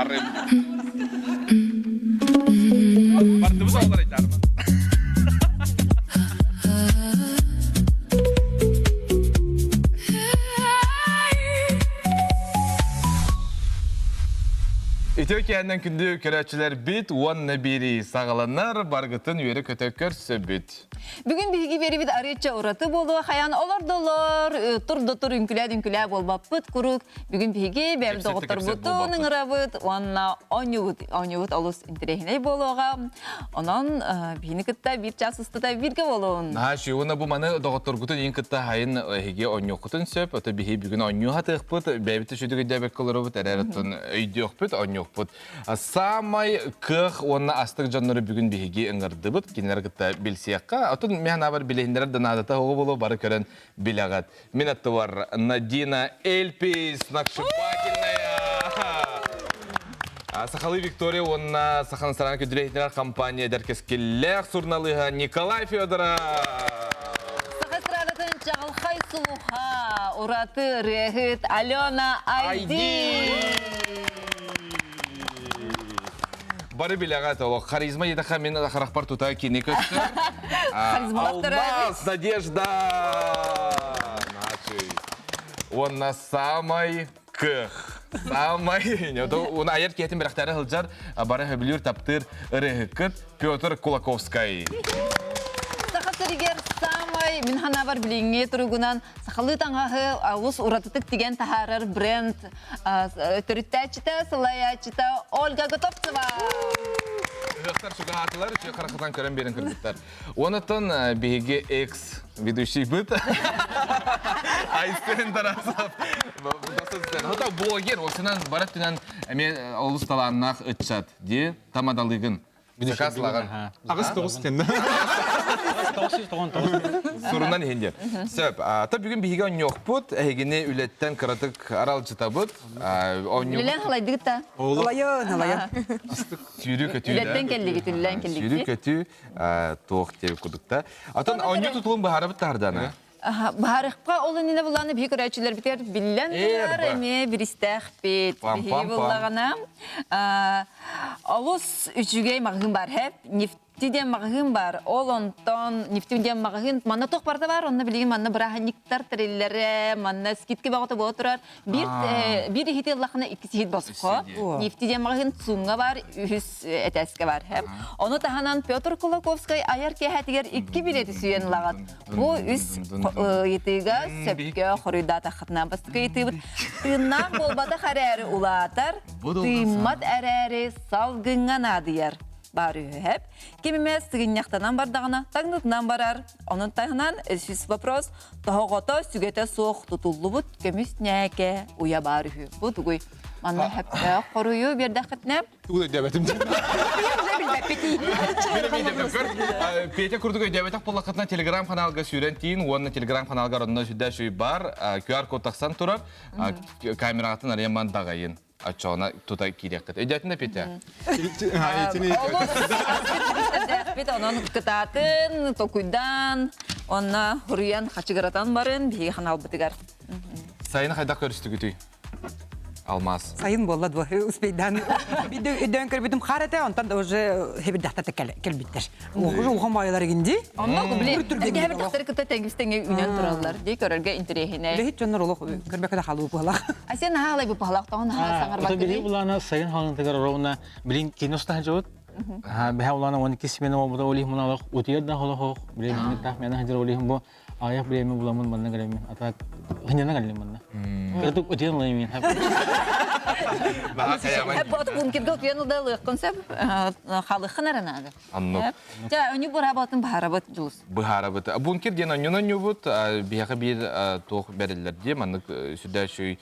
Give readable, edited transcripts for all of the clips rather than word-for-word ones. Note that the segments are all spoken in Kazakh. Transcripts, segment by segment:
Barrım. Bartımız ağlar eder mi? Etiyokiya'ndan kündü körәçiler bit, onunla biri sağalanlar, bargıtın yürü kötökör söbüt. Bugün bilgi veri bit arayıcı uğratı bolu, hayan olur dolar, tur ünküle bolbapıt kuruk. Bugün bilgi bev doğutlar butu, nıngırabıt, onunla onyuvut olus interehine boluğa. Onun bini kıtta bir ças ıstıda birge bolun. Ha, şu ona bu manı doğutlar gutun en kıtta hayın hege onyokutun söp, öte bihi bugün onyohatıq pıt, beviti şudu güdebek kılırıbıt, ereritun öydüyok pıt, onyok pıt. Samay kıq, onunla astık canları bugün bihigi ıngırdı bıt, genler kıtta bilsiyakka. Otun mehana var bilehindeler de nadata hoğu bolu, barı kören bilagat. Minatı var Nadina Elpis, Nakşıpakilnaya. Сахалы Виктория, онна Сахан Саран көдірейдер компания дәркескелләк сурналыға Николай Федора. Сахасырадатын Чағылхай Сұлуға, ұраты Рехит Алена Айди. Бары білеға толы, харизма едіға мен қарақпар тұта кені көтті. Алмаз Надежда. Онна самай кық. Самай, он аяр кетен бірақтары ғылжар, бары хөбілер таптыр ұрығықыт Петр Кулаковскай. Сахасыригер самай, мен хана бар біліңе тұрғынан сақалы таңағы ауыз ұратытық деген тахарар бренд түріттәчіта, сылаячіта Ольга Готовцева. Жақтар шуға атылар, үші қарақытан көрін берін кірдіктар. Онытын бейге экс ведущий бұд. Айстен тарасап. Хота блогер, осынан барат түнен олыс таланнақ үтшат. Де тамадалығын. Закаслаған. Ағыз тоғыз тенді. Sorundan hende. Söp, tabi bugün bihiga onyok put, ehegini ületten karatık aralcıta but. Lülen halaydı gıtta. Halayın. Sürü kötü. Ületten kelli gitti, lülen kelli gitti. Sürü kötü, toğuk tevi kudukta. Atan onyo tutulun baharı bit tardana. Baharıqqa olun yine bulanı bir körəçilər biter bilənlər emi bir istəx bit bihi bulağına. Alus üçügey mağın var hep, niftiden mağın var, olondan niftiden mağın, manna toq barda var, onu bileyim, manna brahaniktar terillere, manna skitki bağıtı bu oturar. Bir hiti Allah'ına ikisi hit basıqo, niftiden mağın sunga var, ühüs eteske var hep. Onu tahanan Petr Kulakovskay ayar kehetiger iki bileti süyen lağat. Bu üs yetiga sepke xorida taxtna bastıqa yetibir. Tığnaq bolbata xarari ulatar, tıymat ərəri salgıngan adıyar. Barı hep. Kimimiz tığınyaqtanan bardağına, tağnıtnan barar. Onun tağınan üs vapros, tağıqota sügete soğuk tutullu bud, kemis nəyke uya barı. Bu tuğuy. Manna hep xoruyu bir daqıtnam. Bu da debetim. Петя Курдугай дебетак полақытна телеграм каналга сүйрен тиін, онына телеграм каналга ронна жүдә шүй бар, QR код тақсан тұрар, камератын арияман дағайын. Açağına tuta kireket. Ödetinde Pete. Onun kıtatın, tokuydan, ona huriyan haçıgaratan barın, bir kanal bitigar. Sayını haydak görüştü gütüy. Almaz. Sayın bolla bu uspeydan. Bir de dönkür bidim karate ondan da oje hebir dahta kelbitler. Oğum bayılar gindi. Amma bu bile. Erge bir tahtları kıta tengistenge ünen turallar. Diye körerge interehine. Hiç onlar oluq körbekde halı bu hala. Asen halay bu pahalaqtan ha sangar bakır. Tabii bulana sayın halın tekrar rovna bilin kinosta jawt. Ha beha bulana onu kismene o da olih munalaq utiyadda holo bilin tahmena hajar olih bu ayak bilin bulamun banna galemin atak hanyana galim banna. Kertuk utiyan lamin. Hep atıp unkirge utuyan da lıq konsep halı xınaranadı. Anladım. Ja, önü bu rabatın baharabat julus. Baharabat. Bunkir diyen onyon yubut, bihaqa bir toq berillər diye, manlık süddə şöy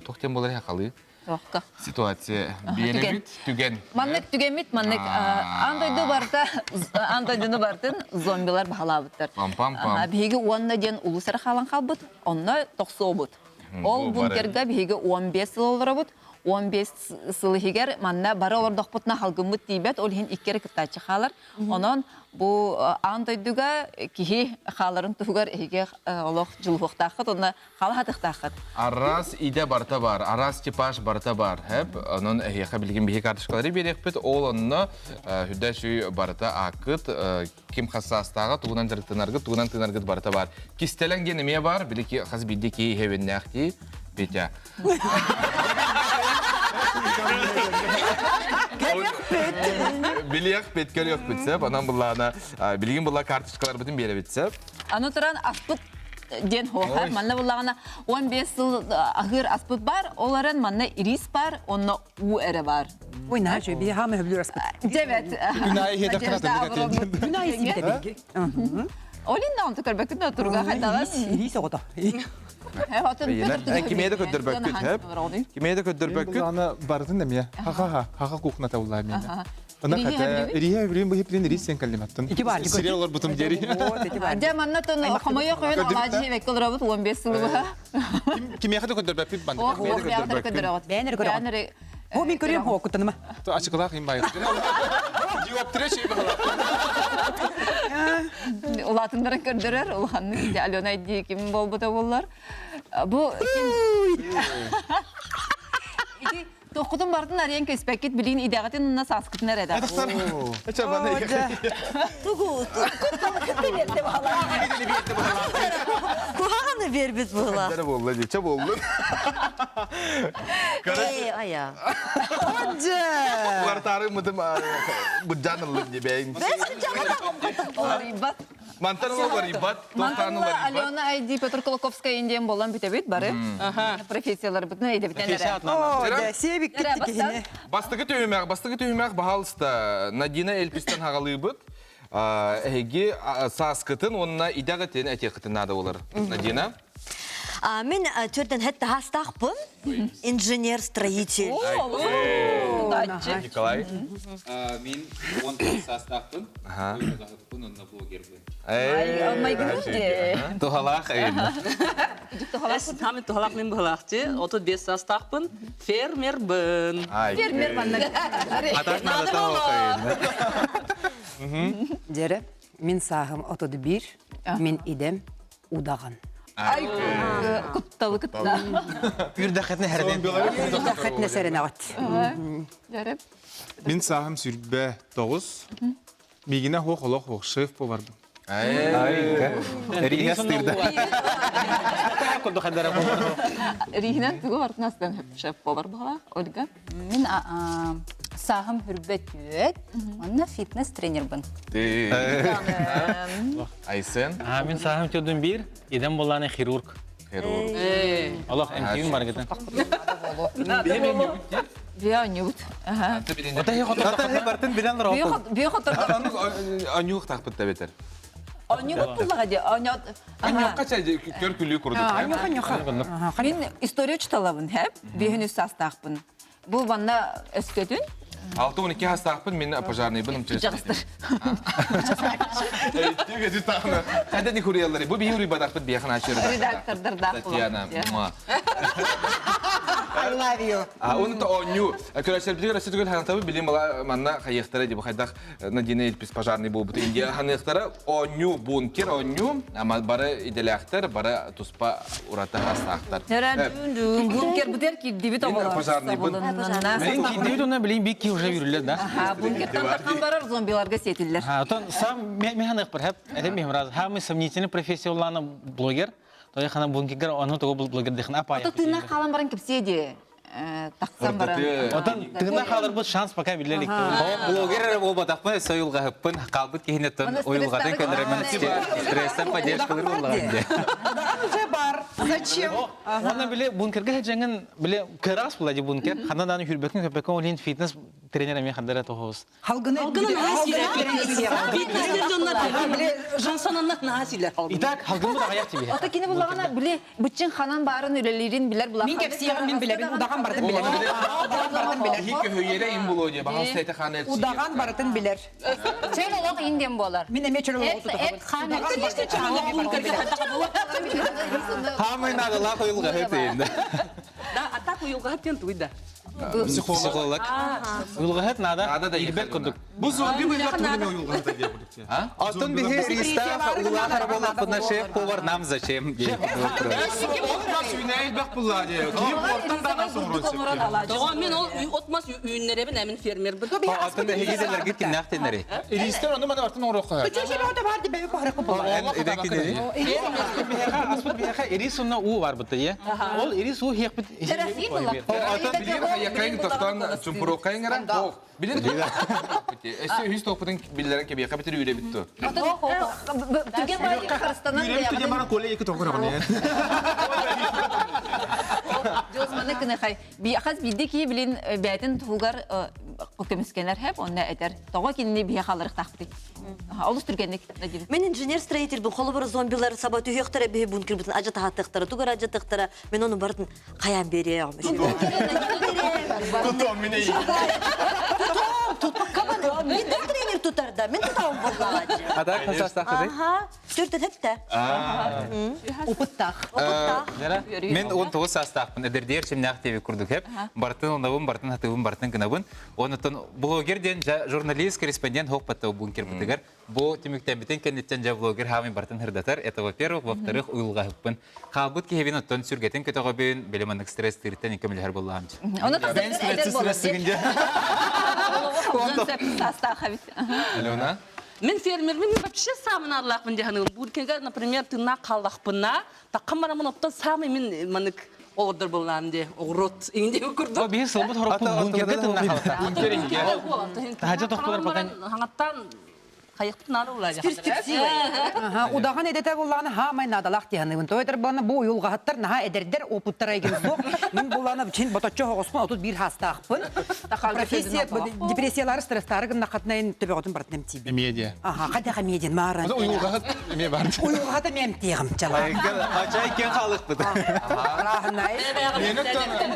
toqten bolar haqalı. Toqqa. Situasiya biyenebit, tügen. Manlık tügenmit, manlık andoydu bartın zombiler bahalabıttır. Pam. Bihegi onunla diyen ulusar xalan qalbıt, onunla toqsu obut. Ol bunkerga bihegi 15 yıl olara bud, 15 сылыгер манна бары олордох путна халгымыт тийбет ол хин иккери кыттачы халар. Онон бу андойдуга кихи халарын тугар эге олох жылуктахыт, онна халатыктахыт. Арас иде барта бар, арас типаж барта бар. Хеп, онон эге билген бихи карточкалары берекпет, ол онно хүдәшүй барта акыт, ким хассастагы тугунан жыртынаргы, тугунан тынаргы барта бар. Кистеленген эме бар, билеки хаз биддеки хевеннахти, бетя. Билек петкел yok bitsep, anam bullana bilgin bulla kartuşkalar bütün bir yere bitsep. Аны туран аспыт ден хохар, манна буллагана 15 сыл ахыр аспыт бар, оларын манна ирис бар, онна у эре бар. Ой, нажы, bir hamı hüblür aspıt. Evet. Günahı hede kıratın. Günah isi bir de bilgi. Olin da onu körbekün de oturga haydalas. İris o da. Kimeye de ködür bökküt hep. Kimeye de ködür bökküt. Ana bardın da mı ya? Ha kokuna tavullar mı? Ona Rihe kadar biliyor. rihe bileyim bu hep rihe sen kalimatın. İki var. Serial olur butum deri. Де манна тон хамая койын алажы векел робот 15 сылы ба. Kimeye kadar ködür bökküt bandı. Ох, ох, яхтар көдөрөт. Бәнер көрөт. O min görüyorum o kutanımı. Açıklar kim bayır. Cevap dire şey bağla. Улатындарын көрдөрөр, улганны де Алена айди ким болбута боллар. Бу Иди токудун бардын арыян көспекет билин идагатын уна саскытын эреда. Eçe bana Kuhana ver biz buğla. Dere bollu, geçe bollu. Aya. Var tarih mıdım bu canlı diye beyin. Рибат. Mantanı var ibat, tostanı var ibat. Алена айди Петр Колоковская индиен болан битебит бары. Профессиялар битне иде битен эре. O da sevik gitti ki. Бастыгы түймәк бағалыста Надина Эльпистен хағалыбыт. Эге саскытын, онына идағытын әтеқытын нады олар. Надина? Мен төрден хетті хастақпын. Инженер-строитель. Николай? Мен 10 састақпын, ойнағақпын, онына блогербін. Тухалақ әйінді. Мен тухалақ мен бұғылақты, 35 састақпын, фермербін. Фермер манна. Атақ надата оқ әйінді. Dere, min sahım otodu bir, min idem udağın. Ай, кутталы кытта. Үрдәхетне һәрдән. Udağıt neserine at. Жареп. Min sahım sürbe 9. Migine hoq şef bu vardı. Rihe stırdı. Kodu xadara bu. Рихнен тугу артнастан шеф повар бала, Ольга. Мен сағым хүрбет үйет, онна фитнес тренербін. Айсен? Мен сағым төдін бір, еден боланы хирург. Хирург. Allah emtiğin var giden. Биа нют. Ага. Ota hep bartın bilen rahat. Биохот. Анюх тақпыт да бетер. Нют буллага де. Анюх қача көр күлі құрдық. Мен история читалабын хеп. Бихин састақпын. Бу ванна өскөтүн. 6-12 хастақпын, мен пожарный бұным через. Жағыстыр. Түйге дүй тағына. Қайда не хуриялары? Бұл бейі бадақпыт бейхін ашырды. Редактордарда. Татьяна. I love you. Оны то оню. Көрәшер білген рәсет түгел ханықтабы білем бала манна қайықтары деп қайдақ Надина Эльпис пожарный бұл бұты. Индия ханықтары оню бункер, оню. Ама бары иделяқтар, бары туспа урата хастақтар. Бункер бутер ки дебит обалар. Пожарный бун. Ben ki ona bileyim bir ki уже yürürler da. Бункерден таққан барар зомбиларға сетілдер. Отон сам механик бар hep. Edem mihim raz. Hamı сомнительный профессиональный блогер. То я хана бункер оны того блогер дехна апая. Ото тына қалан баран кепседе. Тақсан баран. Отон тына қалар бұл шанс пока билелик. Блогер ол батақпын, сойылға хыппын, қалбыт кейінеттін ойылғатын көндірімен стресстен поддержкалар болағын. Зачем? Ona bile bunkerge hecengin bile keras buladı bunker. Hana dani hürbekin köpek olin fitness trainer mi hadara tohos. Halgını İtak halgın bu da ayak tibi. Ото кини буллагана биле бүтчен ханан барын үлелерин билер булак. Min kepsiyem min bilebin, udağan barıtın bilebin. Хикке хөйере им було деп. Бағал стейті хан әлсі. Udağan barıtın biler. Sen olaq инден болар. Min eme çölü Эт ханы. Хамын ағыла қойылға хыпты енді. Да, атақ ойылға хаттен туйда. Психолог. Уйлгаһат нада. Нада да Ирбет курдук. Bu zombi bu yaptığını ben yolga hata diye bulduk ya. Алтын бихе риста улахар болап бuna шеф повар нам зачем? Olmaz üyneyi bak bunlar diye. Kim ortadan daha sonra olacak. Тоға мен ол отмас үйіннері бін әмін фермер бін. Алтын да хегиделерге киннахтенери. İlistan onu bana vartan oraya koyar. Аспыт бияха ирис унна у бар бутта я. Ол ирис у хек бит. Атын билген якайын тоқтан чумпурокайын гара. Билен. Эссе хүс топудын биллерен кебе капитер үйре битті. Түген бар Кыргызстаннан Yüreğim tüye bana kolye iki tokura bana ya. Жосманы кыны хай. Би хаз бидди ки билин бәтин тугар көмескенер хеп онна этер. Тога кинни бия халырык тахты. Алыс түргенник надир. Мен инженер-строитель бу холы бар зомбилар сабат үйектер бе бункер бутын ажа тахаттыктары тугар ажа тахтара мен onu бардын каян бере алмыш. Tutum mine iyi. Кабан мен тренер тутарда мен тутам болгачы. Ада касастахты. Ага. Төртөн хепте. Опыттах. Мен он тоғыз састақпын. Эдердер чемнақтеви күрдік хеп. Бартын онабын, бартын хатыбын, бартын кынабын. Онытын блогерден, журналист, корреспондент хоқпатты бункер бітігер. Бұл теміктен бітен кәнеттен жа блогер хамин бартын хырдатар. Это во-первых, во-вторых, уйылға хыппын. Қалбыт кехевин оттон сүргетін көтіға бейін белеманық стресс тіріттен екемілер болағамчы. Оны тасып эдер болады. Алена? Мен фермер, мен вообще самын арлақпын дегенім. Бүркенге, например, тына қалақпына, таққан марамын оттан самый мен манық олдыр болам де, оғрот. Инде көрдім. О бир сылбыт хорокпун бункерде тынна халата. Тахажа тоқпалар бакан. Хаңаттан қайықтын ары олай. Удаган эдете булланы хамай надалах дияны. Тойтер бана бу юлга хаттар наха эдердер опуттара еген сок. Мен булланы чин боточо хогоспун отут бир хастахпын. Профессия депрессиялары стресстары гына катнайын төбе отун бартнем тиби. Медиа. Ага, кадага медиан мара. Uyulga me var. Уюлга да мен тегим чала. Ачай кен халық бұды. Рахнай.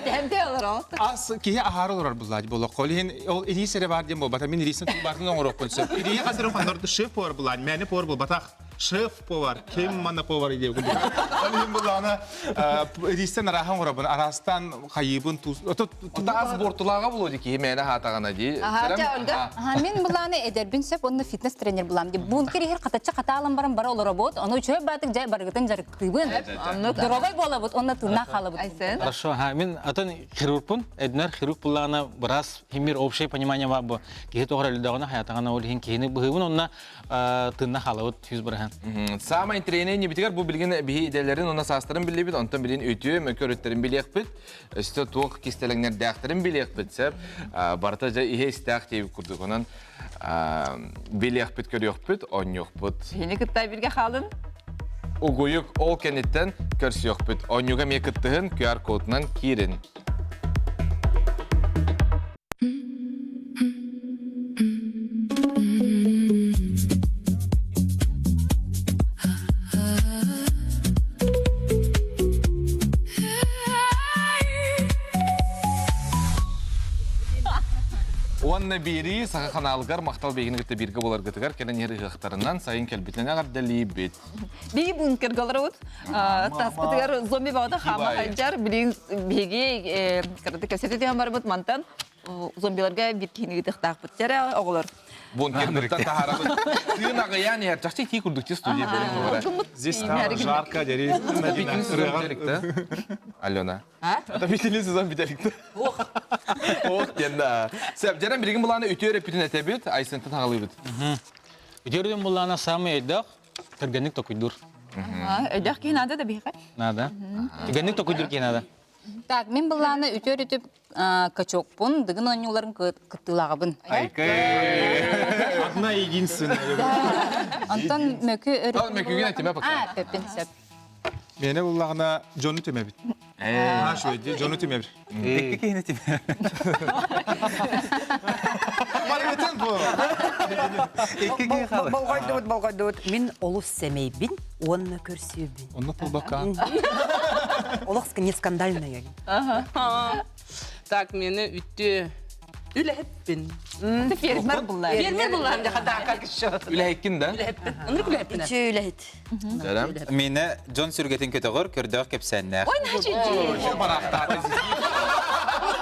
Хемде алар. As ki ahar olur bunlar. Bu kolyen o ilisere var diye bu. Bata min ilisin tu barın onu konsept. İliye hazırım panor şef var bunlar. Mene por bu batak. Şef povar. Kim mana povar diye bu. Kolyen bunlarına ilisen rahan var bunlar. Arastan kayıbın tuz. Таас бортулага болоду ки мени хатагана ди. Мен буланы эдербин сеп, онны фитнес тренер булам ди. Бункер хер катача каталам барам бара олар бот. Оны чөй батык жай баргытын жарык кыйбын. Дорогой бола бот, онны тына калы бот. Айсен. Хорошо, мен атын хирургпун. Эднер хирург буллана біраз химир общее понимание бар бу. Кихи тоғыр әлдағына хаятағана олихин кихини бұғыбын, онна тынна халауыт yüz барахан. Самай тренинг битигер бу билген бии иделерин она састырын билебит, онтон билин өтү мөкөрөттөрүн билекпит. Өстө тук кистелеңнер дактырын билекпит сеп. Барта жа ихе стак деп курдук. Онан билекпит көрөкпит, оньокпут. Хени кыттай бирге халын. Угуюк ол кенеттен көрсөкпүт. Оньюга мекыттыгын QR кодунан кирин. Онна бири саха каналгар мактал бегини гытты бирге болар гытыгар кенен ери гыктарынан сайын келбитлене гардали бит. Би бункер голорот. Таспытыгар зомби бауда хама хаджар билин беги кырды кесете дигән бар бут мантан. Зомбиларга бир кини гытыктак бут. Жара оглар. Бункерден тахарабыт. Тыынагы яни чакчы ки курдук студия белен. Здесь там жарко, дери. Алена. Ата битилин сезон бителикти. Ох кенда. Сеп жарам бирген буланы өтө бүтүн этебит, айсынтын тагалыбыт. Үдерден буллана самый эддак, кыргенник токуйдур. Эдак ки надо да бихай. Надо. Кыргенник токуйдур ки надо. Так, мен буланы үтөр үтүп качокпун, дыгын онюларын кыттылагабын. Одна единственная. Антон мөкү Ал мекүген этеме бака. пеппин сеп. Mene bullağına John'u tüme bit. Ha şöyle John'u tüme bir. Ekki kehine timi. Marifetin bu. Ekki kehi hалық. Балгайдут. Мен олус семейбин, онны көрсөбүн. Onu pul bakan. Олокска не скандальная. Так, мені үтті үләппін. Фермер булар. Фермер болам да хада какшо. Үлехкин да. Оны үләппін. Şöyle hit. Жарам. Мені Джон сүргетін көтіғыр, көрдіғ кепсәннәр. Ой, нахачи. Баракта.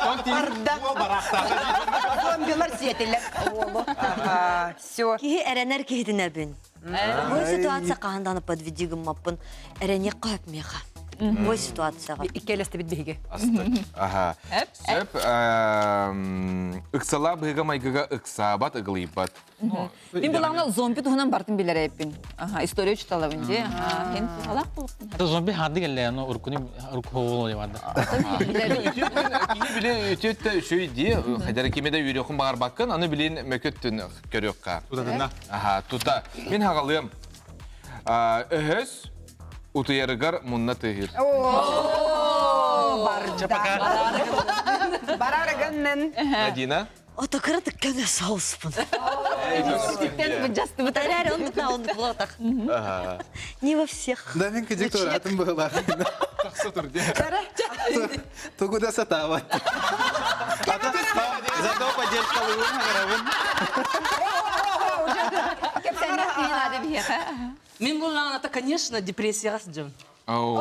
Он Зомбилар сетелер. Все. Кихи эренер кихидинер бин. Бу ситуация каһанданып подведигим маппын. Эрене кап меха. Бу ситуацияга. Икелесте бит биге. Астык. Ага. Сөп, ыксала быга майгыга ыксабат ыгылыйбат. Мен булаңна зомби туһунан бартын билер эппин. История читалабын же. Хен халак булыптын. Это зомби хады келе, но уркуни уркуолу дебарда. Кини биле өтөттө шөйди, хайдар кемеде үйрөкүн багар баккын, аны билин мөкөттүн көрөкка. Тутатына. Ага, тута. Мен хагалыйым. Өһөс утуярыгар мунна тыгыр. Барарыгыннын. Надина? Отакыра тыккана сауспын. Тиктен жасты бут. Тарар он бутна он платах. Ага. Не во всех. Да мен декторатым была. Тугуда сатава. Зато поддержка луна. Кепсенде хинады бихе. Мен буллана та, конечно, депрессияга сыжым. Ау.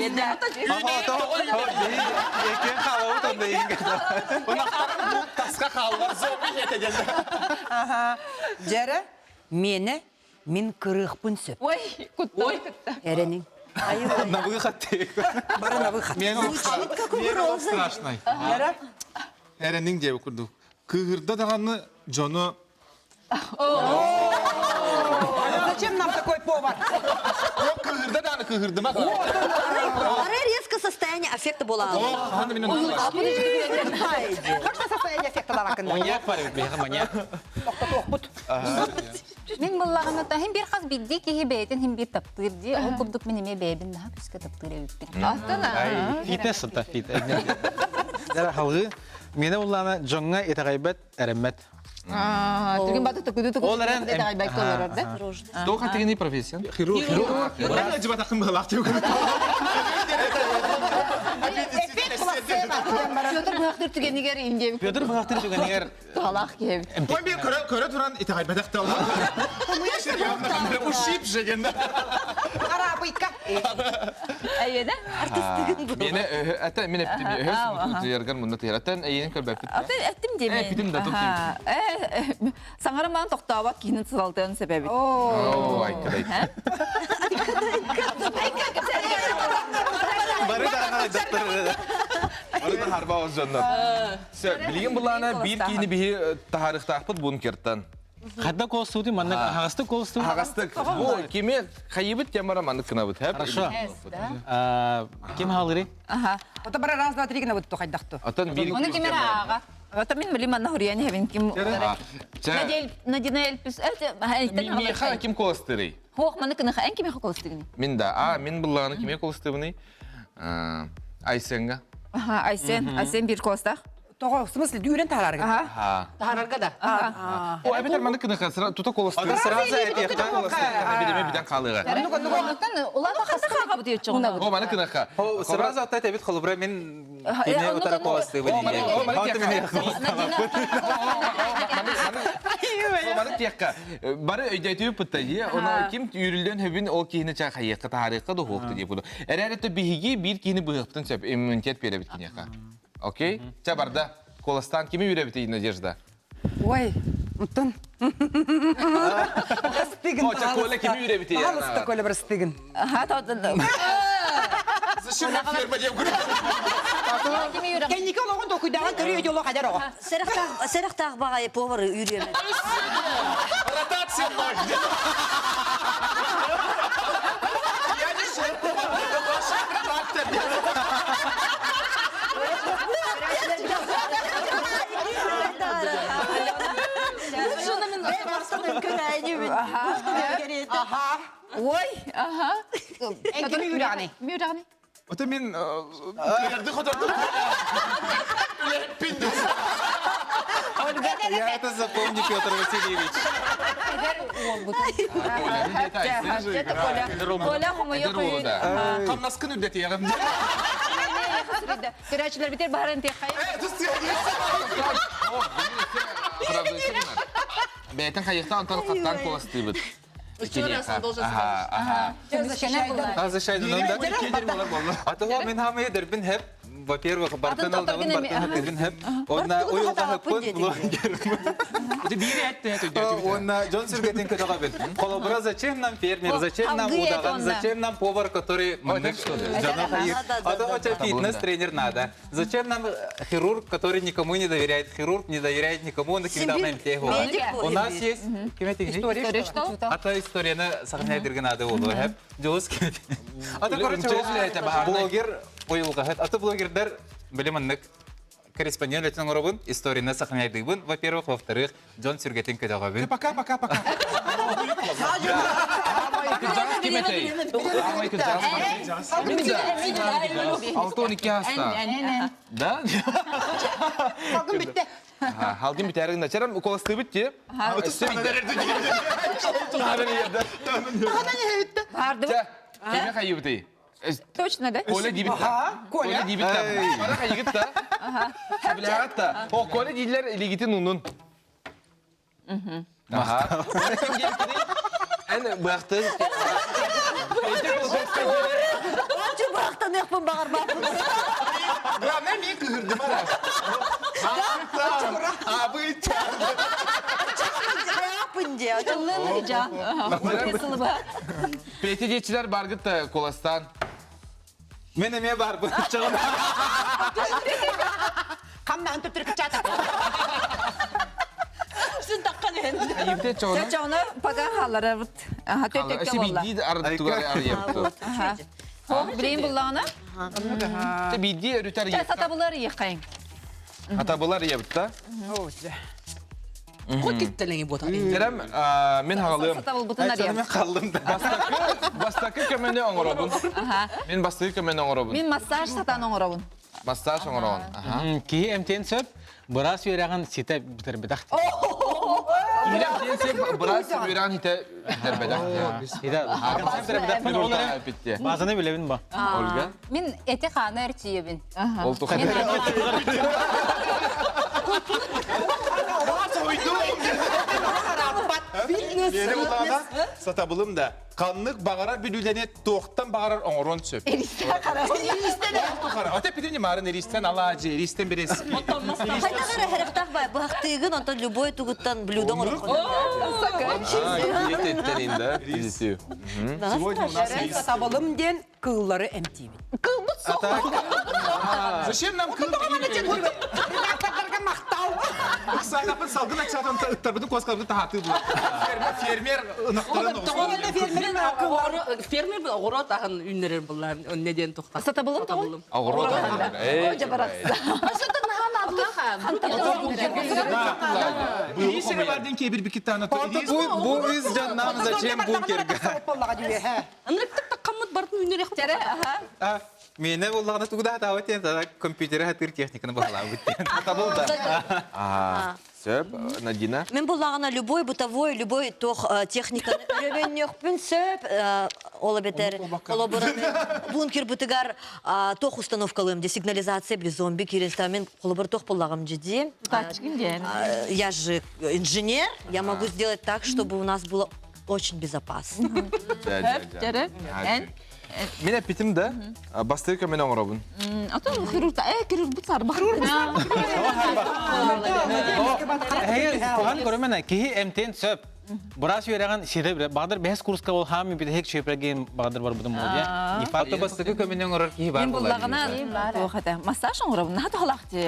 Екен халау тандайын. Тасқа қалдар зомби етегенде. Жара, мен кырықпын сөп. Ой, куттой. Эренин. На выход ты. Бары на выход. Мен страшный. Жара, Эренин деп күрді. Кығырда дағаны жоны... зачем нам такой повар? Кығырда дағаны кығырды ма? Ара резко состояние аффекта була. Ханы менен ұлғаш. Как состояние эффекта лавакында? Маньяк бар, беха маньяк. Мен буллагына та хим бир хас бидди ки бейтен хим бир таптыр ди. Ол курдук менеме бебин да күскә таптыр бит. Астана. Фитнес та фитнес. Дара халгы мене уллана жоңга этагайбат эреммет. Түрген баты төкүдү төкүдү. Ол эрен Дагай байк толар да. Что хатыгыны профессия? Хирург. Мен жібат ақын бұғылақ деп күрді. Петр бактыр түгенигер инде Петр бактыр түгенегер халак кеп. Ой, мен көрі тұран итағай бәдіқті алмады. Ушип жегенде. Ара быйтка. Әйеде? Мені әтә мен әптім өһөс утуярыгар мунна тыгыр. Әтән әйенин көрбәп бит. Әттим деме. Питим да токтим. Саңарам бан токтабак кийин сылалтын себеби. Оо, айкалай. Бары да доктор. Арыда харба оз жоннор. Билген булана бир кийини бихи тахарыктаакпыт бункерттан. Хадда колстуди манна хагасты колсту. Хагастык. Бу киме хайыбыт ямара маны кынабыт. Хорошо. Ким халгыри? Аха. Ота бара раз, два, три гына бұтты қайдақты. Атан бир. Оны кимер ага. Ата мен билим анна хурияни хевин ким. Надина элпис. Миха ким колстырый. Хох маны кына хан ким хоколстыгын. Мен да, мен буланы киме колстыбыны? Айсенга. Аха, Айсен бир колстах. Тоғы, в смысле, дүйрен тарарыға. Ха. Тахарарга да. О, әбетер маны кына касыра тута колстырый. Сразу этих Билеме биден калыга. Улата хасыга бу дейт чогуна. О, маны кына ха. Сразу от этой холбра мен кене утара колсты О, маны текка. Бары өйдәтү пытайы, оны ким үрүлдөн хөбүн ол кийини ча хайыкка тарыхка да хокты деп бу. Эрәрәтә биһиги бир кийини быгыптын сөп иммунитет бере бит кинеха. Окей? Ча барда колостан кими үрә бит Надежда? Ой, ұттын. Стыгын. О, ча коле кими үрә бит Алысты коле бір стыгын. Аха, таудан. Зачем ферма деп күрді? Кенники олығын докуйдаған көрі өйде олы қадар оға. Серахтах багай повар үйренет. Ротация ноль. Я не Ой, аха. Кими үйрәғаны? Мюраны. Ота мен көлерді қотарды. Я это запомню, Петр Васильевич. Коля хомойо койда. Қамнаскын үддеті яғым. Көрәчілер бітер барын тек қайы. Бәйтін қайықта антон қаттан коласты бұд. Еще раз он должен Защищай, да? А того мен хамы дербин хеп во-первых, бартын алдабын, бартын хатыбын хэп. Онна уйылға хэппын, блогер. Это бири это. Онна Джон Сергейтин көтөға бит. Колобра, зачем нам фермер, зачем нам удаган, зачем нам повар, который мындык жана хайыр. А то оча фитнес-тренер надо. Зачем нам хирург, который никому не доверяет? Хирург не доверяет никому, он всегда на МТ. У нас есть... История что? А то историяны сохранять дыргы надо было, хэп. Джоус кемети. А то, короче, блогер уйылға хэп. А то блогердер, біліміннік, корреспондент летен орабын, историяны сохранять дыргын. Во-первых, во-вторых, Джон Сергейтин көтөға бит. Пока. Алтон 2 хаста. Да? Қалғын бітті. Халгин битәргә начарам коласты битте. Барды. Кеме хайыбыты. Точно, да? Коля дибитта. Коля дибитта. Бара хайгытта. Биләгатта. О, Коля диләр лигитин унун. Ага. Әне бахты. Ачы бақтан еқпін бағармақ. Главное, мне кыгырды, Мараш. Плетедечилер баргытта коластан. Мен эме бар бұл чығын. Қамнағын түптіркі чатыр. Сен таққан ең. Хайыбыты чоғына. Чоғына пага халары бұд. Төттекке болла. Бидди ардыгар арыйыпты. Білейін бұллағына? Бидди өрүтер Та епта. сатабылар еқайын. Атабылар епта. Қот кеттелеңе бұта. Терем мен хағалым. Сатабыл бұтынар ем. Қалдым да. Бастакы көмені оңырабын. Мен бастакы көмені оңырабын. Мен массаж сатан оңырабын. Массаж оңырабын. Кии эмтен сөп, бұрас үйраған сите бітір бітақ. Килем денсе біраз үйран хите дәрбедақ. Базаны білебін ба? Ольга? Мен эти ханы әртиебін. Ол тұқы. Мені ұлағына сатабылым да. Қанлық бағарар бүділдене тоқтан бағарар оңырон сөп. Ата пидені марын эристен алажы, эристен берес. Қайдағары әріқтақ бай, бақтығын онтан любой тұғыттан блюдон ұрыққын. Сегодня у нас есть... Сатабылым ден кыллары әмтейбін. Зачем нам кыл? Редакторларға мақтау. Сағапын салғын ақшатан ұттарбыдың қосқалбыды тағаты бұл. Фермер ұнақтарын оғыз. Фермер бұл оғыра тағын үнерер бұлар. Неден тұқта. Сатабылым тоғыл? Өже баратса. Ирисене барден кейбір бікеттаны тұр. Бұл из жаннам зачем бункерға? Анректік таққамыд бардың үнерер қыптары. Мені болғаны тұғыда атауы тен, компьютері хатыр техниканы бағалау бүттен. Атабылда. Сөп, Надина. Мен болағына любой бытовой, любой тоқ техниканы өребеннеқпін сөп, олы бетер, қолыбыраны, бункер бұтығар тоқ установкалым, де сигнализация, білі зомби кересті, мен қолыбыр тоқ болағым жеде. Я же инженер, я могу сделать так, чтобы у нас было очень безопасно. Мен әпетім да, бастыры көмен оңырабын. Ата хирургта, хирург бұтсар бақтына. Қоған көрімен, кии эмтен сөп, бұрас үйраған сиде бір, бағдар бәс курска ол хами біді хек шөпіреген бағдар бар бұдым ол, я? Аты бастықы көменен ұрар кейі бар Мен болар. бұллағына массаж оңырабын. Нағады қалақты.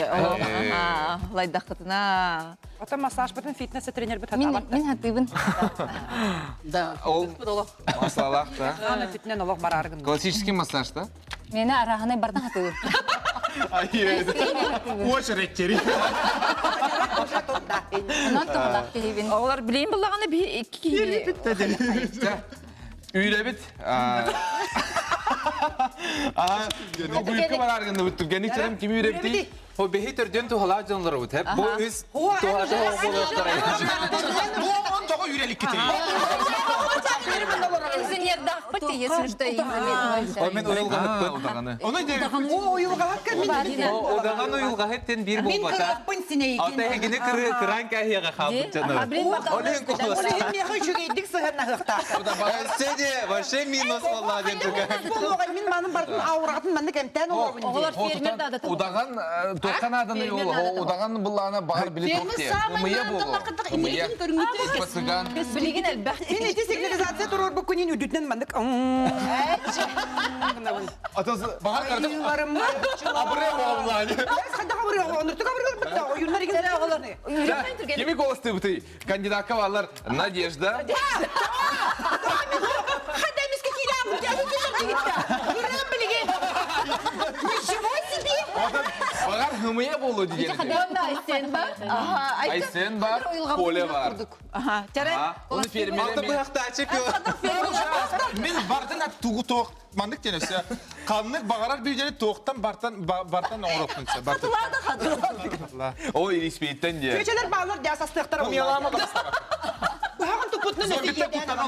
Лайдақ қытына. Ота массаж бітін фитнесі тренер біт Мен атабатты. хатыбын. Ол масалақ та. Аны фитнен олық бар арғын. Классический массаж та. Мені арағаны бардан хатыбын. Очередь тери. Онан тұғылақ дейбін. Олар білейін бұллағына Үйребет. Büyükü var argında bu. Genlik canım kimi üretti? О бехи төрдөн тухала жонлар бут. Хеп бу үз тухата болуптар. Бу он того юрелик кетей. Инженердах пыты, если что, именно. О мен уйылга хыппын. Удағаны. Оны де О, уйылгалак кәмин. Удаган уйылга хеттен бир Мин болбата. кыраппын сине Ата екен. хегине кыран кахияга хапып жана. Олен кухлас. Олеген меха жүгейдік сығырна хықта. Седе, вообще минус валла ден туга. Мен маным бардың ауыратын манны кәмтән олабын. Оғылар фермер да адаты. Удаған тоқтан аданы йол. Удаған бұлланы бағар білі тоқты. Умыя болу. Умыя. Пасыган. Білеген әлбәқ. Мен эти сигнализация турор бу күнин үдүтнен мандык. Атасы бағар кардым. Йылларым бар. Абыры болуланы. Хадда кабырга онурту кабырга. Оюннар иген оголарны. Кеми колосты бұты? Кандидатка балар Надежда. Хадда эмеске кийлам. Юрам билген. Ничего себе. Бағар хымыя болу деген. Онда Айсен бар. Айсен бар, Поле бар. Жарай. Оны фермер. Алты быхта чемпион. мен бардын ат тугу тоқ мандык денесе. Канлык багарар бүйдери тоқтан бартан оңроппунча. Бартан. Ой, респейттен де. Көчелер балар дясастыктар. Умялама да. Баган тупутны Зорбитте куттан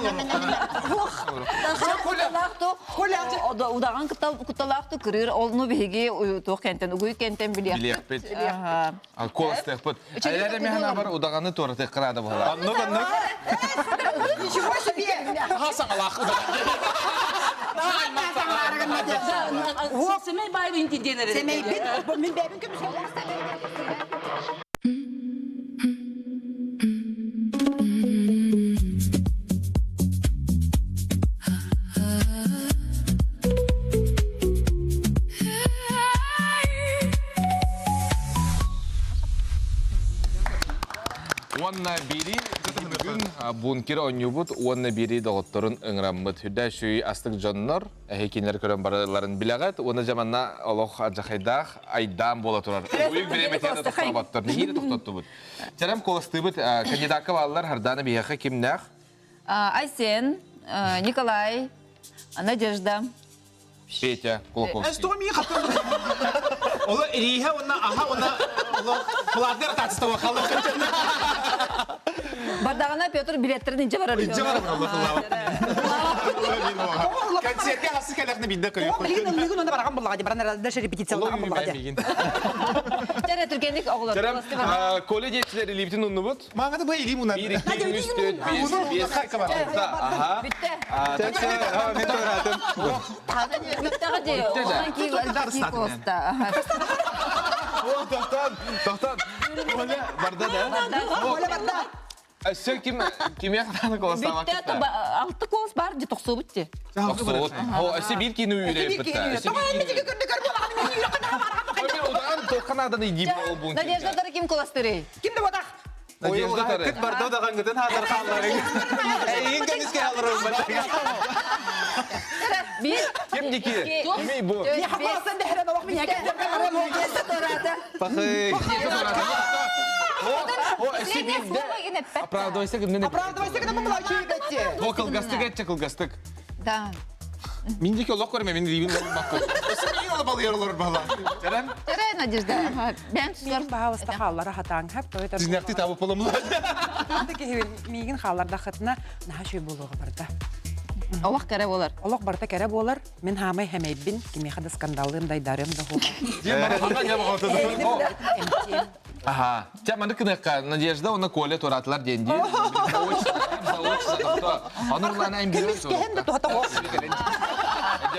Удаған кыталақты кырыр, олны беге тоқ кенттен, угуй кенттен білек. Билеппет. Колосты пыт. Әлерде механа бар, удағаны торты қырады бұла. Аннок. Ничего себе. Хасан Аллах. Семей байбы интенденер. Семей бит, мен бәбин көмүшө. Уанна бири бүгін бункер ойнюбут, уанна бири доғыттырын ыңраммыт. Хүдді шүй астық жоннор, әйкенлер көрін бараларын білағат, оны жаманна олық ажақайдақ айдан бола тұрар. Уйық біреметені тоқтабаттыр. Нейді тоқтатты бұд? Жарам колысты бұд, кандидатқа балалар харданы бияқы кімнәқ? Айсен, Николай, Надежда. Петя Кулаковский. Что ми хатан? Ола Ириха онна аха онна платнер татстава халык. Бардағына Петр билеттерін инже барар. Концертке хасы калакны бидде көйөк. Мигин онда барган булган, баран дәш репетиция булган булган. Жарай түргенlik оғылар. Жарам колледжетчилер лифтин унну бұд? Маңады бай илим унат. 1, 2, 3, 4, 5, 6, 7, аха. Бітті. Мен торатым. Біттіға де, оған кейін әлбәкі қолыста. Тоқтан. Оля, барда да? Оля барда. Әсі кеме қаданы қолыста Бітті, алты қолыс бар, де тоқсы бұтте. Әсі бір кені үйреп бітті. Одан тоққан аданы дейіп ол бұнкерге. Надеждадары кем қоластыры? Кимде бодақ? Надежда тары. Кыт барда даган гытын хатар халлары. Эйин кемиске алырым бар. Bir, Кем деке? Кемей бұл? Я хапасан дәһрән вак мен якын барам ол. Пахый. О, әсі бірді. Оправдывайся кімден. Оправдывайся, когда мы младшие гости. О, кылгастык әтчі кылгастык. да. Мен деке олақ көрме, мен ривин баққы. Өсі мен олы балы ерілер бала. Жарам? Жарай, Надежда. Ben Мен бағалыста қаллары хатаң хап, тойтар. Тізнәқті табып болымлы. Мигин қалларда хатына наха шүй болуға барда. Олақ кәрі болар. Олақ барда кәрі болар, мен хамай хәмейбін, кеме қада скандалым дайдарым да ху. Ага. Тя маны кыныққа Надежда, оны Коля торатылар денді. Анурланы әмбелі Кеміскен де тоғата хоқ.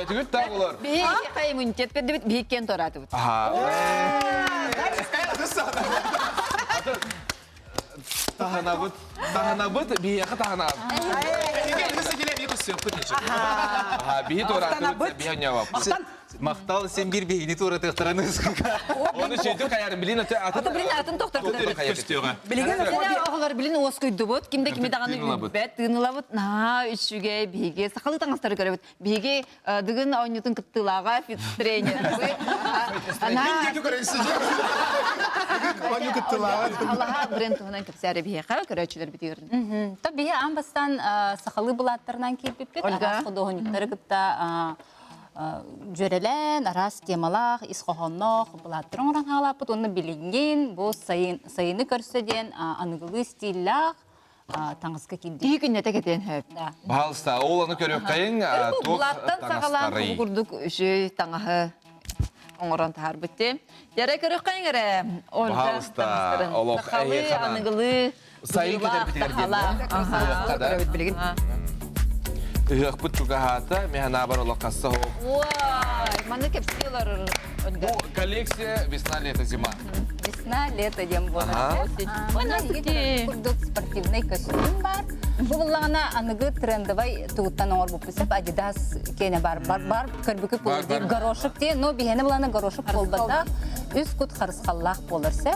Түгіт та олар. Бейге қай иммунитет берді бит, бейген тораты бұд. Тағана бұд, бейеқі тағана. Бейі торатылар, бейі ойнауап. Мақтал сен бір бейіні тура тықтыраныз. Оны сөйді қаярын білін өте Аты білін атын тоқтарды. Білеген Сені оғылар білін ос көйді бұд, кімде кеме дағаны үббәт, тыыныла бұд, на үшіге, бейге, сақалы таңыстары көрі бұд. Бейге дығын ойнытын күттілаға фит-тренер. Аллаға бренд тұғынан көпсәрі бейге қара көрәчілер бітігірін. Бие амбастан сахалы булаттарынан келіп бит. Ольга. Художниктары гытта жөрелен, арас темалах, исхохоннох, булаттырын оран халапыт, оны билинген, бұл сайыны көрсөден, анығылы стилях, таңызға келді. Ии күннете кетен хөп. Балста, ол аны көріп қайын, тоқ Булаттан сағалан таңастары. күрдік үші таңағы оңыран тағар бітті. Ярай көріп қайын әрі. Балста, олық әйеқана. Анығылы, Сайын кетер бітігерген. Үғық бұт түгіғаты, механа бар олық қасы хоқ. Уай, маны кепсиялар өндір. Бұл коллекция весна, лето, зима. Весна, лето дем болады. Ой, Күрдік спортивный костюм бар. Бұллағына анығы трендовай туғыттан оңыр бұпысып, Adidas кене бар. Бар, көрбікі болды. Горошық де, но бігені бұланы горошық болбада, үз күт қарысқаллақ болырсы.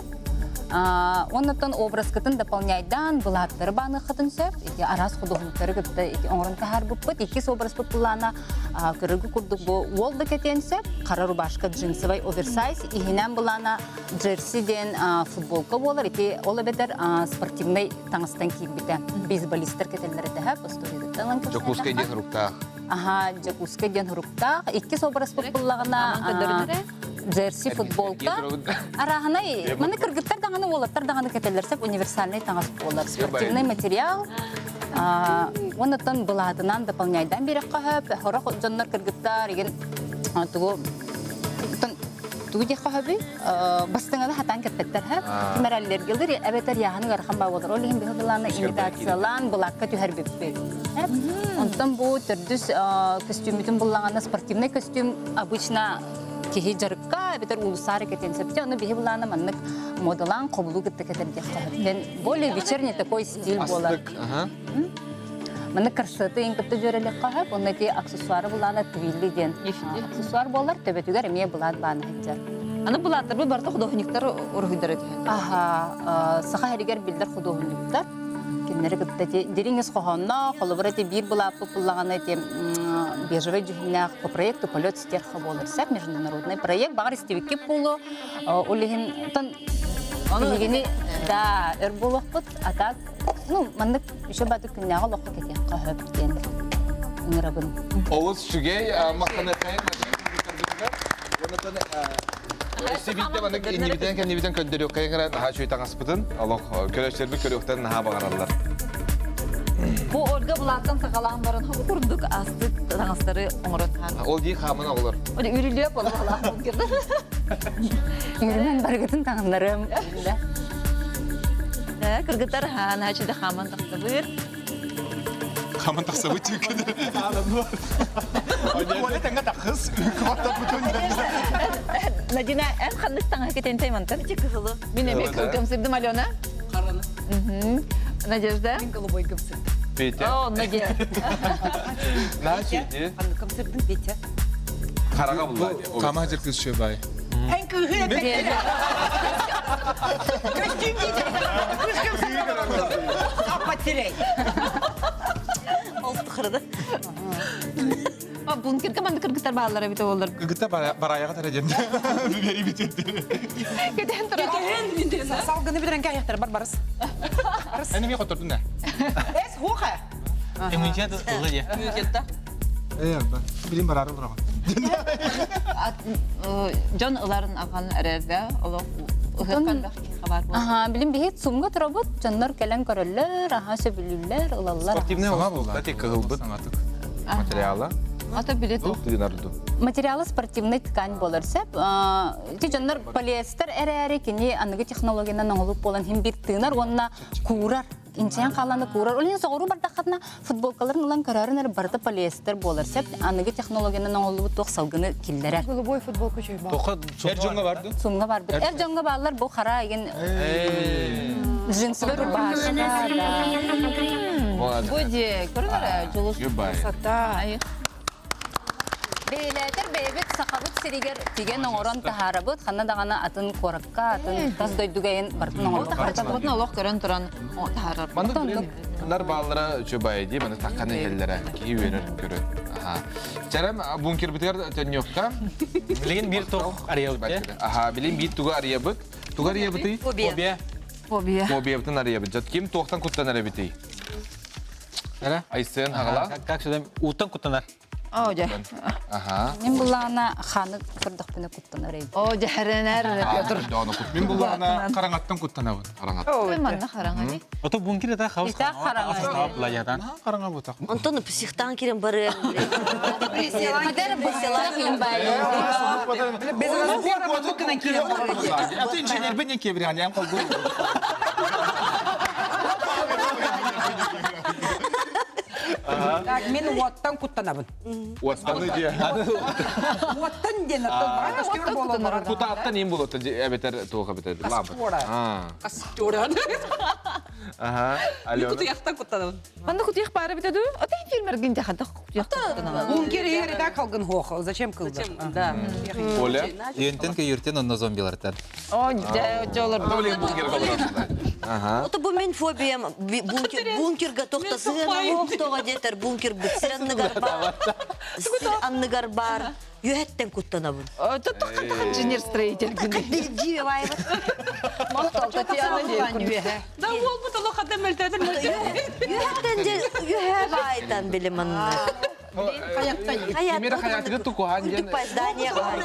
Оннан образ кытын дополняйдан булаттыр баны қытын сөп, арас художниктары кытты оңырын тахар бұппыт, екес образ бұппылана көрігі күрдік бұл олды кетен сөп, қара рубашка джинсовай оверсайз, ихинен бұлана джерсиден футболка болыр, олы бетер спортивный таңыстан кейін біті бейсболистер кетелері тәхәп, Жакускай ден руктақ. Жакускай ден руктақ, екес образ бұппылағына джерси футболка. Арағынай, маны кіргіттер дағаны олаттар дағаны кетелерсеп универсальный таңыз болар. Спортивный материал. Онытын бұладынан дополняйдан берек қағып, хорақ жонлар кіргіттар, еген туғы дек қағыбы, бастыңады хатан кетпеттер әп. Мәрәлілер келдір, әбетер яғаны ғарқан ба олар. Ол еген бұланы имитациялан бұлаққа түйер беппе. Онтан бұл түрдіс костюметін бұлағаны спортивный костюм обычно кихи жарыкка бетер улусары кетен септе, оны бихи буланы маннык модалан қобылу кетті кетен дек қағыттен. Более вечерний такой стиль болар. Маннык красоты ең көпті жөрелек қағып, оны ке аксессуары буланы твилли ден. Аксессуар болар, төбетігер еме булады баны хеджар. Аны булаттыр бұл барда художниктар ұрғыдар өте. Сақа әрігер білдер художниктар. Кеннері кітті деріңіз қоғанна, қолыбыр әте бір бұлапы бұллағаны әте бежевый жүхіннәқ по проекту «Полет стерха» болыр. Сәп международный проект. Бағар істевікке болу. Олеген тон егені да өр болуқ бұд. Атак, мандық үші баты күннәға лоққа кетен қағып ден үңірабын. Олыс шүгей, мақтаны қайын, Сибитте баны иннибитен көндөрү кайгырат ха чөй таңаспытын. Аллах көрөштерби көрөктөн наха багаралар. Бу Ольга булаттан сакалаан барын хабы курдук асты таңастары оңорон таар. Ол ди хамына олар. Ол үрүлөп болалар кирди. Үрүмен баргытын таңындарым. Да, кыргыттар хана чыда хаман тактыбыр. Хаман тақса өте өкеді. Оле тәңі тақыз. Надина, ән қандық таңа кетен таймантар? Өте қызылы. Мен әме көмсірдім, Алена? Қараны. Надежда? Мен голубой көмсірдім. Петя. О, Надя. Начи, Көмсірдім, Петя. Қараға бұллайды. Қама жүркіз шөй бай. Ән күйгі Петя. Костюм дейді. Күш көмсірдім. Апатерей. Олсты қырды. Бункер команда кыргыттар балалар бите олар. Гыгытта бараяға тәрі дем. Бері бітетті. Кетен тұра. Салғыны бітірен кәйіқтер бар барыс. Әне мен қотырдың да? Әс хуқа. Иммунитет ұлы де. Иммунитетті. Алба. Білім барары бұраған. Жон ыларын аған әрәді, олар ұғыққанда хабар болды. Білім бейет сумға тұра бұд, жанлар кәлін көрілер, сөбілілер, ұлалар. Спортивный олар. Кстати, кығылбыт материалы. Ата билет ол. Тыгынарды. Материалы спортивный ткань болар сәп. Ти жанлар полиэстер әрі кені анығы технологияны наңылып болан хем бір тыынар, онына курар. Инчен қаланы курар. Олен соғыру бардақатына футболкаларын ұлан көрәрін әрі барды полиэстер болар сәп. Анығы технологияны наңылып тоқ салғыны келдерер. Голубой футболка жөй бар. Әр жоңға барды? Сумға бар бір. Әр жоңға балар бұл қара еген джинсовый рубашка. Буде, көрінер, жұлыс Юбай. Бейлетер бейбет сақабыт сиригер тиген оңорон тахарабыт, ханна дағана атын коракка, атын тас дойдугайын бартын Ол оңорон тахарчабытын олық көрін тұран тахарар. Маны нар баллары чөбай ди, маны таққаны елдері кей өрір көрі. Чарам бункер бітер төньёққа. Білген бір тоқ ария өтте. Білен бейт туға ария бұт. Туға ария бұты? Фобия. Фобия. Фобия бұтын ария бұт. Жат кем тоқтан құттан ария бұты? Әра? Айсын ағала? Как сюда? Уттан құттанар. О, жа. Ага. Мен булана ханы кырдык пыны куттан арай. О, жахарынар. Мен булана караңаттан куттанабын. Ой, манна хараңани. Ото бункер да хаус. Ита хараңа. Плаятан. Караңа бутак. Антон психтан кирен бары. Мадер бусела химбай. Без разбора бутукынан кире. Аты инженер бен кебрян, ям калгу. Так, мен уаттан куттанабын. Уаттаны де. Уаттан ден аттан костюм болом. Кутааттан ем болот, әбетер туға бетер. Кастюран. Ага. Алена. Кутуяқтан куттанабын. Манда кутуяқ бары битеду. Отай фильмерген жахада кутуяқ куттанабын. Бункер ери да калгын хох. Зачем кылды? Да. Оля. Үйентен ке юртен онна зомбилардан. О, жолар. Проблем бункер қалған. Ага. Ото бу мен фобиям бункерга тоқтасыгына оқтоға детер бункер бітсіреннігар бар. Анныгар бар. Юхеттен куттанабын. Тоқтан инженер-строитель күні. Диве байбы. Мақтал Татьяна дейін. Да ол бұтылы қадам әлтәдір. Юхеттен де юхе байтан білімін. Кемері хаятығы тұқуған ден. Тупай здание бар.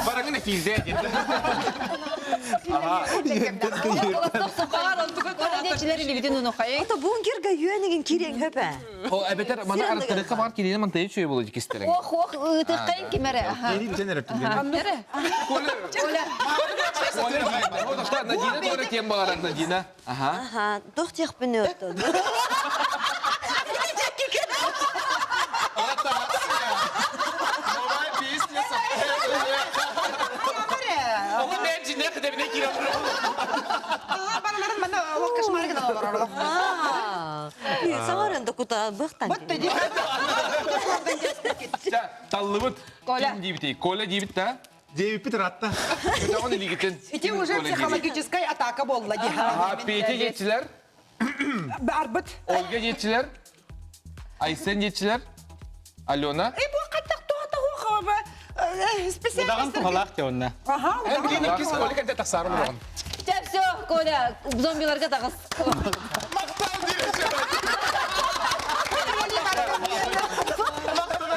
Барагына физе. Ото бункерга юенеген кирен хөпе. О, әбетер, мана арттырыққа бар келені мантайы чөй болады кестелің. Ох, ұтыққайын кемері. Надина тоже тем была, Надина. Ага. Ага, дохтех пенёттон. Саңарын да кута бықтан. Таллыбыт. Кем дейбітей? Коля дейбіт та? Девипит ратта. Оны лигітін. Ити уже психологическая атака болла. Пейте жетчілер. Барбыт. Ольга жетчілер. Айсен жетчілер. Алена. Bu katak tuhata huwa. Специалист. Удаган тухалак те онна. Ага. Билин кис Ольга де тасарым болған. Все, Коля, зомбиларға тағыз.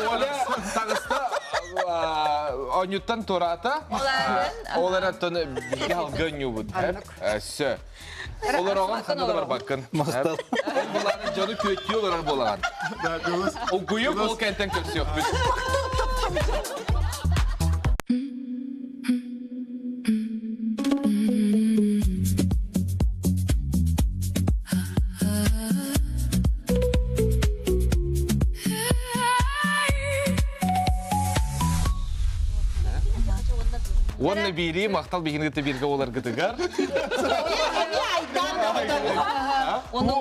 Коля тағыста онюттан турата. Олар аттаны бейге алған юбыд. Сө. Олар оған қанда да бар бақын. Мақтал. Оларын жоны көтті олар болған. Ол көйіп ол кәнттен көрсі жоқ. Онны бейли, мақтал бейгінгіті берге олар гітігар. Онна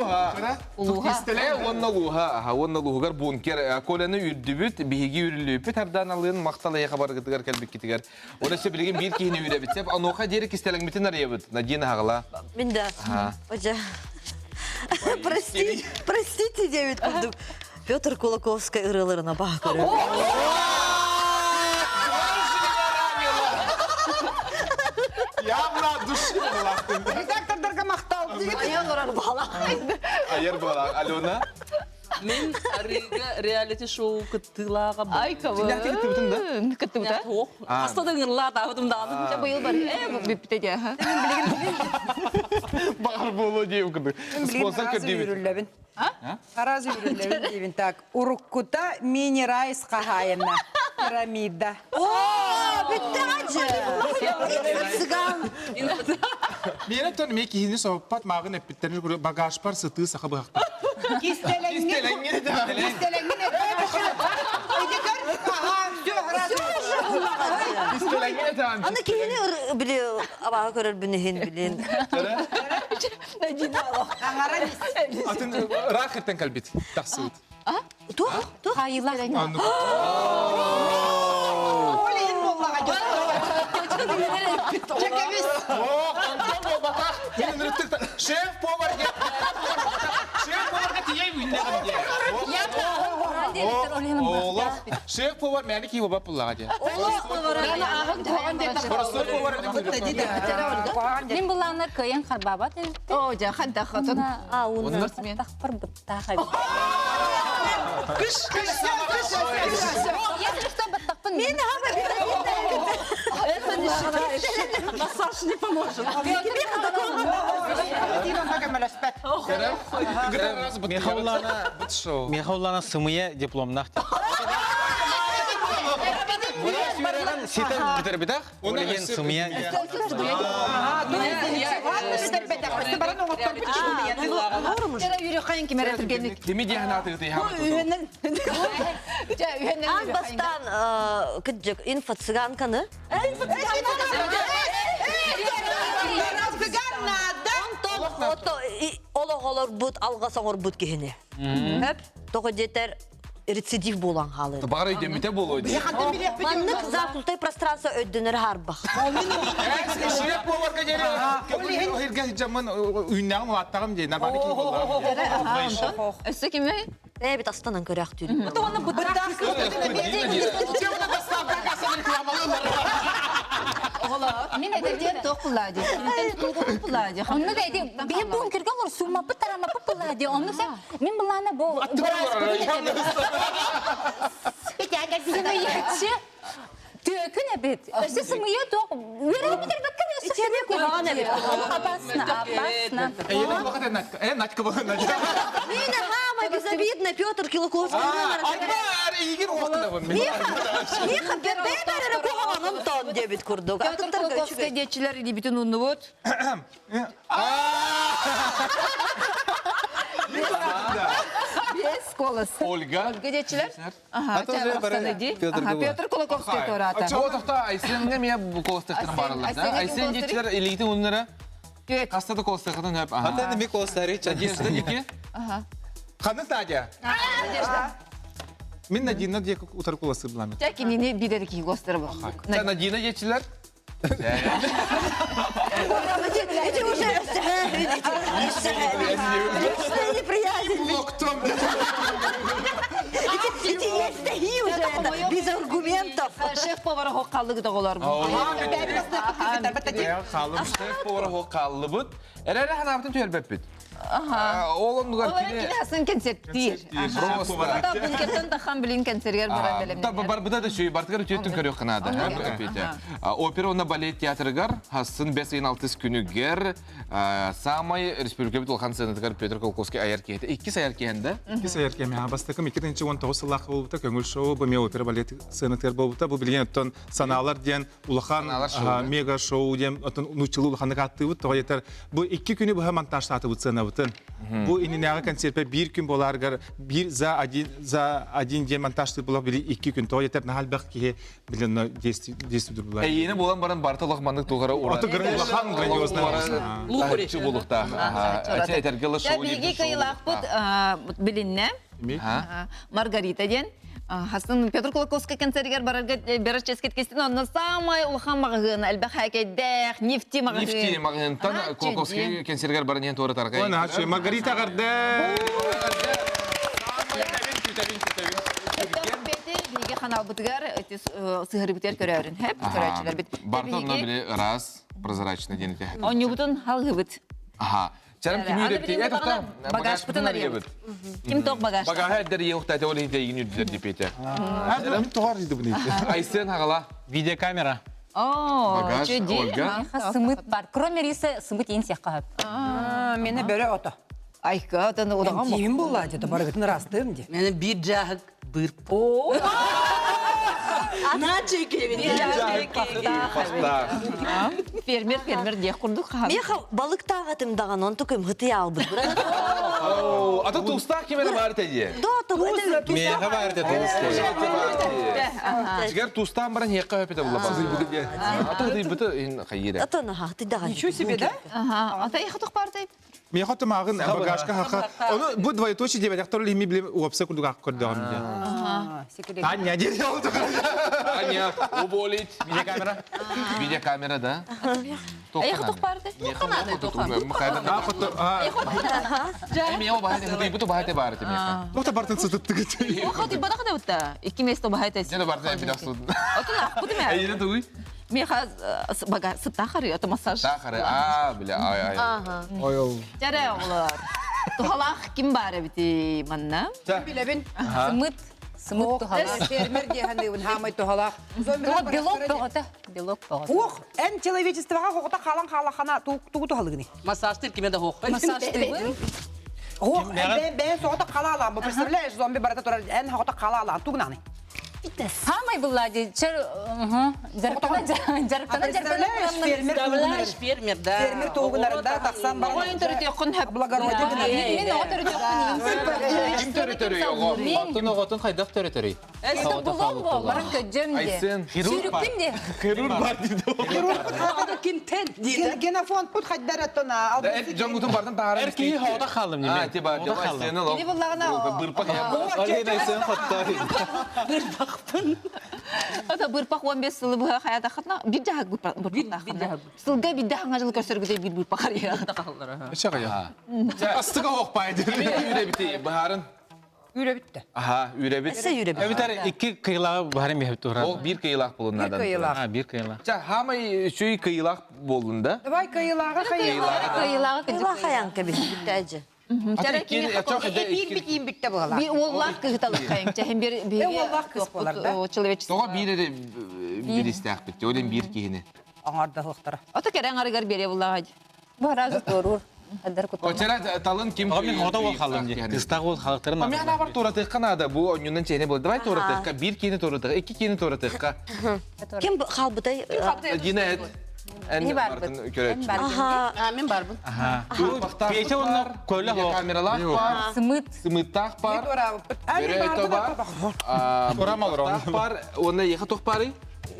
луға. Онна луғығар бункер. Коляны үрдібіт, бейгі үріліпіт, әрдан алын мақтал аяға бар гітігар кәлбік кетігар. Оны ще білген бір кейіні үребітсеп, аноға дері кестеліңбітін арайыбыт. Надина ғала. Мен да. Оча. Простите, девять курдук. Петр Кулаковский ырылырына бағ көрі. Явно души была. Редактордарға мақтал. Айыр бала. Алена. Мен реалити шоу кыттылаға бар. Ай, кавы. Күтті бұта? Астадың ырла тағыдым дағыдым. Бұйыл бар. Біппітеде. Бар болу дейім күрді. Спонсор көрдейбіт. Таразы үріллебін дейбін. Так, Уруккута мини-райс қағайына. Пирамида. О, бітті ғаджы. Сыған. Менің тон мен кейіні соғпат мағын әппеттерін көрі багаж бар сыты сақы бұғақта. Кистелеңген. Кистелеңген. Аны кейіні біле абаға көрір бүнігін білен. Атын рахеттен кәлбет. Тақсуыт. Тух? Хайла. Олейін боллаға Шеф-повар тией үйіндегі. Шеф-повар мәні кей баба пұллаға де. Мен буланы кыйын харбабат. О, жа хадда хатын. Ауна. Тахпар буттаха. Если что, баттахпын. Мен Массаж не поможет. Мехаулана сымыя дипломнах. Ситен битер Олеген сымыя. Жара үйрек қайын кемер әтіргенлік. Деме дияхнаты гыты хамы тусу. Ан бастан кыджык инфо цыганканы. Олоғолор бұд, алғасаңор бұд кехіне. Хөп, тоғы жетер рецидив болан халы. Бары демите болойды. Маннык закултай пространство өддінер харбақ. Ширек поварга жере. Хирге жаман үйнәң мулаттагым дей. Набаны ким болар. Өссі кеме? Бит астанан көрәк түйрі. Мен әдәдер тоқ бұлады. Мен бұлады. Onu da edeyim. Bir bu ülkede olur. Sumapı taramapı bulladı. Onu sen min bullana bu. Sımıyatçı. Dökün ebet. Öse sımıyat o. Verelim bir bakın. İçeri koyalım. Apasına. Эйелек вакыт наткы. Наткы болгон. Мені хама безобидно Петр Килоковский. Айбар, игер вакытында бу. Миха, бәрі қоғаным тон дебет күрдік. Петр Колоковский детчилер или бүтін ұнны бұд? Без колосы. Ольга. Детчилер? Ага, Петр Колоковский torata. Чого тоқта Айсенге мен бұл колостықтың барылар. Айсен детчилер елейтін ұннары. Қастады колостықтың өп. Хата не колостары Надежда неке? Ханы Надя. Мен Надина дек утар коласы буламын. Тәки нені бидері ки гостары бұл. Sen Nadina детчилер? Эти уже неприятельные. Локтом. Эти есть такие уже, это, без аргументов. Шеф-повары хоққалығы доғылар бұл. Шеф повара хоққалlı бұд. Әрәрі ханабытын түйелбәп бүд. Оғын бұғар Олар келесін концерттер. Ата бүнкеттен таққан білін концертер баран бәлемден. Бар бұда да шөй, бартығар өтетін көрек қынады. Опера онна балет театрыгар, хасын 5-6 күнігер, самай республикабит олхан сенатығар Петр Колоковский аяр кейді. 2 аяр кейінді? 2 аяр кейді. Бастықым 2-19 сылақ болуыта, көңіл шоу, бұл мен опера балет сенатығар болуыта, бұл білген өттен саналар ден, улахан мега шоу ден, өттен нучылы улаханы қатты бұд, тоға етер. Бұл 2 күні бұға монтаж саты бұд сена бұтын. Бұл иненеға концертпе 1 күн боларғар, за один ден монтажты бұлақ білі 2 күн, тоға етер нағал бәқ кейе білін действуdur бұлар. Ені болан баран бартылық маңдық туғара Оты улахан грандиозна. Лухаричы болуқта. Әтергілі шоу Білгі кайылақ бұд білінне. Маргарита ден. Хасын Петр Колоковский концертер барар ческет кестен, онна самай улхан мағығын, әлбәқ әкеддәқ, нефти мағығын. Нефти мағығын. Тан Колоковский концертер баран ең туғыры тарғай. Оны ашы, Маргарита қарды. Биге ханал бутыгар, сыгыры бутер көрәурін. Хәп көрәчілер бит. Барты онна біле раз, прозрачный денеті. Он не бутын халғы бут. Ага. Чарам ким үйрепті? Багаж бутын ария. Ким тоқ багаж? Багаж әддер еуқтайды олы хейте егін үйділер депеті. Әдірім тұғар еді бұны. Айсен ағала. Видеокамера. О, Багаж, Ольга. Сымыт бар. Кроме риса сымыт ең сияққа хөп. Мені бөрі оты. Айка, таны одаған бұл. Тиім болады, это барғытын растым де. Мені бір жағы бір по. На чекевин. Фермер дек құрдық қан. Меха балык тағатым даған, он тұқым ғыты албыз. Ата тұлстақ кемені бары тәде? Да, Меха барды Жігер тұлстан баран еққа өпеті бұла басы. Ата ғыды бұты қайыры. Атаны хақты даған. Ничего себе, да? Ата еқі тұқ барды тәйп. Мен хотым ағын багажка хақа. Оны бұл двоеточие деп әдіқтор леймі білем уапса күрдіқ ақ көрдіғам де. Аня деді олды. Аня, уболит. Видеокамера, да? Еқі тұқ барды? Тоқанады, Мен ол бағайты, ғыды бұты бағайты бары тем еқа. Ота бартын сытытты күті. Оқы дейбі дақы да бұтта? Екі место бағайты әсі. Нені барды әбін ақсудың? Отын ақ бұты мә? Әйені тұғый? Меха бага сытахары, это массаж. Тахары, бля, ай. Ага. Жаре олар. Тухалах ким бары бити манна? Билебин. Сымыт тухалақ. Фермер дегенде хамай тухалақ. Белок тоғыта. Белок тоғыта. Ох, эн человечествоға хоқта қалан қалахана тугу тухалыгыни. Массаж тиркеме да хох. Массаж тыбын. Ох, ben соғыта қала алам. Bu представляешь, зомби барата турар, эн хоқта қала алам тугнаны. Хамай бұллади. Жарықтана Представляешь, фермер, да. Фермер тугунарында тақсан бар. Ойын түрі текін хәп. Благородие Мен оғы түрі Ким төрі оғы? Атын оғытын қайдақ төрі. Это булон бол, баран көджем де. Айсен. Сүйріктім де. Хирург бар дейді. Кинтен дейді. Генофонд пут хаддараттона. Жонгутун бардын тағарын Эрки хода қалым неме. Тиба, Айсені лоқ. Не бұллағына Бұрпақ Олен айсын хоттар. Это бұрпақ 15 сылы бұға хаята қатна. Bir жағық бұрпақ тақына. Сылға бір дағыңа жылы көрсергіде бір бұрпақ ария. Астыға оқпайды. Үйре біте, бұхарын. Үйре бітті. Үйре бит. Әсі үйреп. Әбітер iki кыйлағы барын бейіп тұрар. Ол бір кыйлақ болыннадан. Bir кыйлақ. Хамай шөй кыйлақ болында. Давай кыйлаға Кыйлағы Ила хаянка бит битәҗе. Бейін бітті бұғала. Bir oğlak kıhtalık kayınca hem bir oğlak kız bolar da. o человечество. Тоға bir istəyək bitті. Олен бір кейіні. Аңарда хықтара. Ota keren arıgar bere bullağa. Бұл разы тұрur. Әдір күтім. Очара талын ким? Оға мен хода ол қалым де. Тыстағы ол халықтарын Мен ана бар торатыққа нада. Бұл ойыннан чейіне болды. Давай торатыққа. Bir кейіні торатыққа, iki кейіні торатыққа. Кем халбытай? Дина әд. Не бар бұд. Аха. Мен барбын. Пейте onlar көйлі хоқ. Камералар бар. Сымыт. Сымыттақ бар. Әне бар. Торамалар бар. Оны еқа тоқ бары.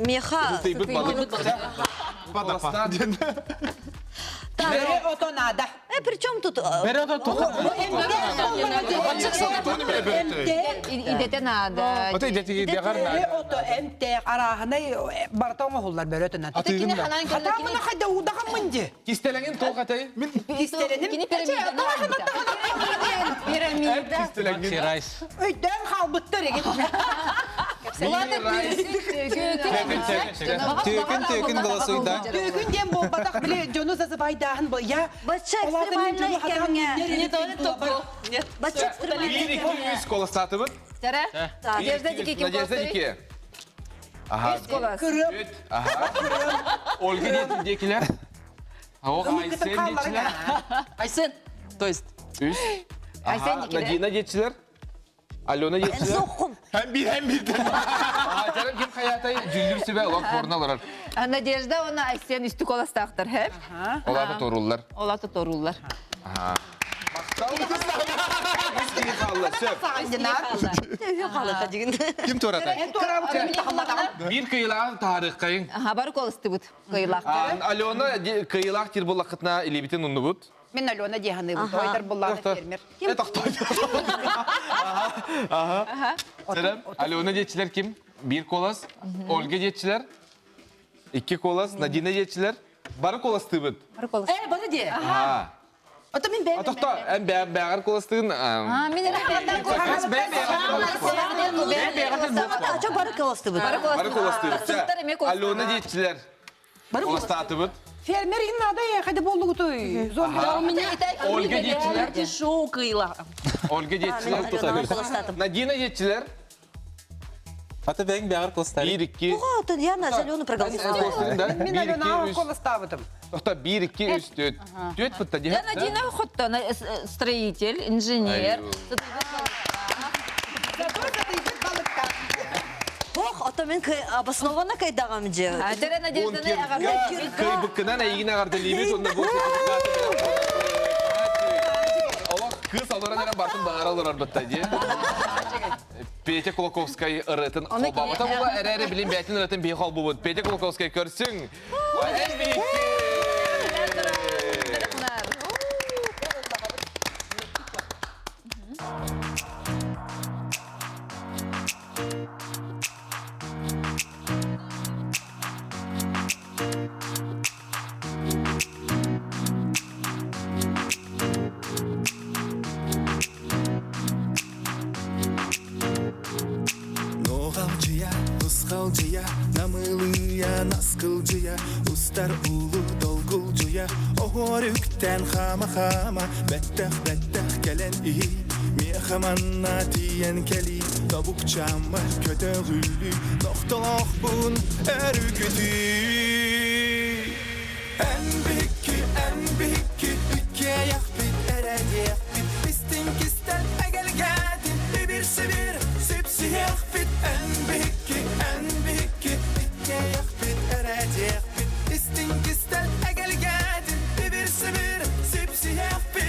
Меха. Тыйбыт балықта. Бере отонада. Причем тут? Бері ода тұқы. İdete nada. Бере ото эмте арахынай бартауға холлар бере отонада. Atı hanan Хатамына хайда удаған мынде. Кистеленген тоқ атay. Истеленім. Kini piramida. Кистеленген. Сирайс. Өйден халбыттыр еген. Түйкін голосуйда. Бүгін дем болбадақ біле жону сасы байдағын бұл. Я Бача экстремальный икемге. Бача экстремальный Bir, iki, üç kola satı bit. Tere. Надежда дике kim Надежда Dike. Aha. kırıp. Aha. Olga Dikiler. O Aysen Dikiler. Aysen. То есть. Üç. Aha. Nadina Dikiler. Alona Dikiler. Зохун. Hem bir. Aha. Canım kim hayatayı cüldürsü ve olak kornalar. Надежда ona Aysen üstü kolastaqtır hep. Olar da torullar. Olar da torullar. Aha. Üstüne kallar. Söp. Yok halaka digin. Kim toratay? Bir kıyılan tarih kayın. Aha barı kolastı bud. Kıyılaqtır. Alona kıyılak tir bulakıtna ilibiten unnu bud. Мен Алена дегені бұл. Ойдар бұлланы фермер. Aha. Selam. Alona geçiler kim? Bir kolas. Olga geçiler. İki kolas. Nadine geçiler. Barı kolas tıbıt. Bana diye. Aha. Ата мен бәйім. Atakta en beğer kolas tığın. Мен Çok barı kalastı bu. Barı kolas tıbıt. Alona geçiler. Kolas tıbıt. Фермер иннада я хайды болдугу той. Зомби. Olga geçiler. Шоу кыйла. Olga geçiler. Nadine geçiler. Ата бәң бәғір қылыстар. Bir, iki. Вот, я на зеленый проголосовала. Мен Bir, iki, Алена üç. кола ставытым. Toxta 1, 2, 3, 4. 4 fıtta Я diye. Надина Хотто, строитель, инженер. Ох, ата мен обоснованно кайдагам же. Tere Надеждa'ны ağabey. Köy bıkkından ayına kardı libet onda bu sertifikatı. Allah kız alır neren bartın bağır alır arbatta diye. Petya Kolokovskaya ırıtın obama. Tam ola ere bilin betin ırıtın bir hal bu. Petya Kolokovskaya görsün. En büyük. Ноғалжия, нұсқалжия, намылыя, нас kılcıya Ustar ulu dolgulcuya Ohorükten hama hama Betteh betteh gelen iyi Miyehamanna diyen keli Tavuk çamar kötüğüllü Noktalak bun ergüdü En büyük Ülkeye yak bit erede yak bit İstin kisten egel gedin Bir sivir sipsiyah bit En büyük Ülkeye yak bit erede yak bit İstin kisten egel gedin Bir sivir sipsiyah bit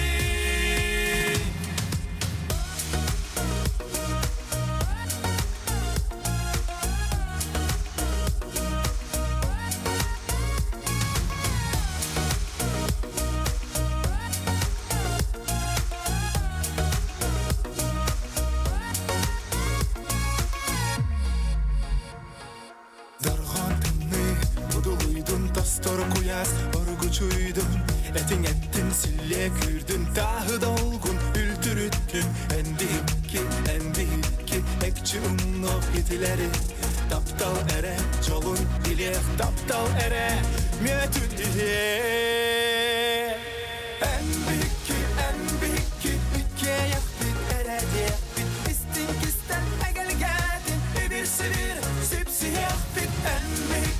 Tastor kuyas, orguçuydun ettin sille kürdün Tahı dolgun, ültürüttün Endi hikki, ekçi umnok itileri Taptal ere, çolun dilek Taptal ere, müetün ihe En büyük ülkeye yak bit erede yak bit İstin kisten egel gedin Bir sivir sipsiyah bit En büyük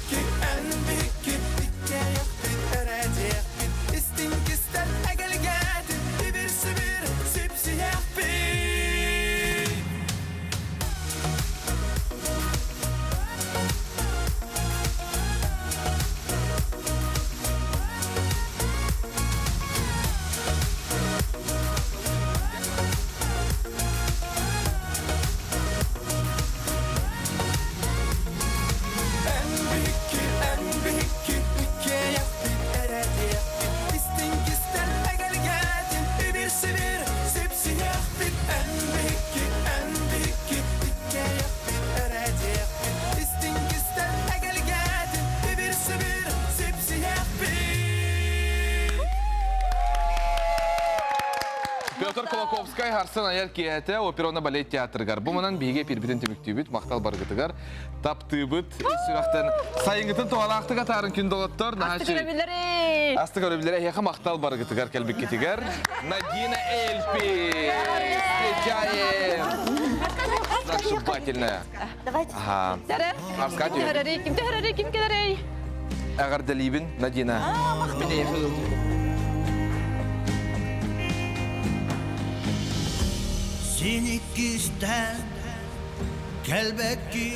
Петр Колоковскай харсын аяр киэте оперона балет театрыгар. Буманан биге пирбитен тибиктүбүт, мактал баргытыгар. Таптыбыт, сүрактан сайынгытын тоалактыга тарын күн долоттор. Асты көрөбүлөр, яка мактал баргытыгар келбеккетигер. Надина Эльпи. Встречаем. Сногсшибательная. Давайте. Ага. Рассказывай. Ким келерей? Агар Далибин, Надина. Sinik isten kelbekki